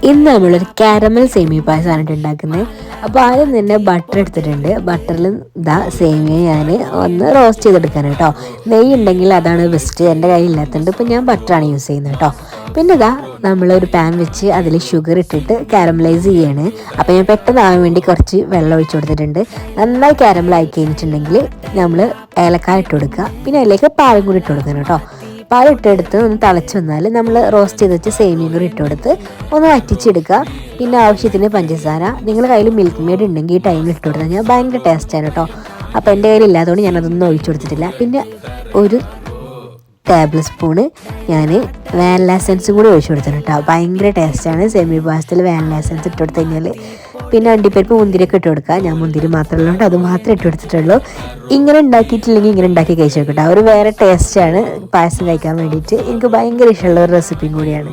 ഇന്ന് നമ്മളൊരു കാരമൽ സേമിയ പായസമാണ് ഉണ്ടാക്കുന്നത്. അപ്പോൾ ആദ്യം തന്നെ ബട്ടർ എടുത്തിട്ടുണ്ട്. ബട്ടറിൽ സേമിയ ഞാൻ ഒന്ന് റോസ്റ്റ് ചെയ്തെടുക്കാൻ കേട്ടോ. നെയ്യ് ഉണ്ടെങ്കിൽ അതാണ് ബെസ്റ്റ്. എൻ്റെ കയ്യിലില്ലാത്തതുകൊണ്ട് ഇപ്പോൾ ഞാൻ ബട്ടറാണ് യൂസ് ചെയ്യുന്നത് കേട്ടോ. പിന്നെ നമ്മളൊരു പാൻ വെച്ച് അതിൽ ഷുഗർ ഇട്ടിട്ട് കാരമലൈസ് ചെയ്യാണ്. അപ്പോൾ ഞാൻ പെട്ടെന്നാകാൻ വേണ്ടി കുറച്ച് വെള്ളം ഒഴിച്ച് കൊടുത്തിട്ടുണ്ട്. നന്നായി കാരമലായി കഴിഞ്ഞിട്ടുണ്ടെങ്കിൽ നമ്മൾ ഏലക്കായ ഇട്ട് കൊടുക്കുക. പിന്നെ അതിലേക്ക് പാലും കൂടി ഇട്ട് കൊടുക്കണം കേട്ടോ. പാലിട്ടെടുത്ത് ഒന്ന് തിളച്ച് വന്നാൽ നമ്മൾ റോസ്റ്റ് ചെയ്ത് വെച്ച് സേമിയയും കൂടി ഇട്ട് കൊടുത്ത് ഒന്ന് വറ്റിച്ചെടുക്കുക. പിന്നെ ആവശ്യത്തിന് പഞ്ചസാര, നിങ്ങളുടെ കയ്യിൽ മിൽക്ക് മെയ്ഡ് ഉണ്ടെങ്കിൽ ഈ ടൈമിൽ ഇട്ട് കൊടുത്താൽ ഞാൻ ഭയങ്കര ടേസ്റ്റാണ് കേട്ടോ. അപ്പോൾ എൻ്റെ കയ്യിൽ ഇല്ലാത്തതുകൊണ്ട് ഞാനതൊന്നും ഒഴിച്ചു കൊടുത്തിട്ടില്ല. പിന്നെ ഒരു ടേബിൾ സ്പൂണ് ഞാൻ വാനില എസൻസും കൂടി ഒഴിച്ചു കൊടുത്തിട്ടുണ്ട് കേട്ടോ. ഭയങ്കര ടേസ്റ്റാണ് സേമിയ പായസത്തിൽ വാനില എസൻസ് ഇട്ട് കൊടുത്തു കഴിഞ്ഞാൽ. പിന്നെ അണ്ടിപ്പരിപ്പ് മുന്തിരിയൊക്കെ ഇട്ട് കൊടുക്കുക. ഞാൻ മുന്തിരി മാത്രമല്ലോണ്ട് അത് മാത്രമേ ഇട്ട് കൊടുത്തിട്ടുള്ളൂ. ഇങ്ങനെ ഉണ്ടാക്കിയിട്ടില്ലെങ്കിൽ ഇങ്ങനെ ഉണ്ടാക്കി കഴിച്ചു നോക്കട്ടെ. ഒരു വേറെ ടേസ്റ്റാണ് പായസം കഴിക്കാൻ വേണ്ടിയിട്ട്. എനിക്ക് ഭയങ്കര ഇഷ്ടമുള്ള ഒരു റെസിപ്പിയും കൂടിയാണ്.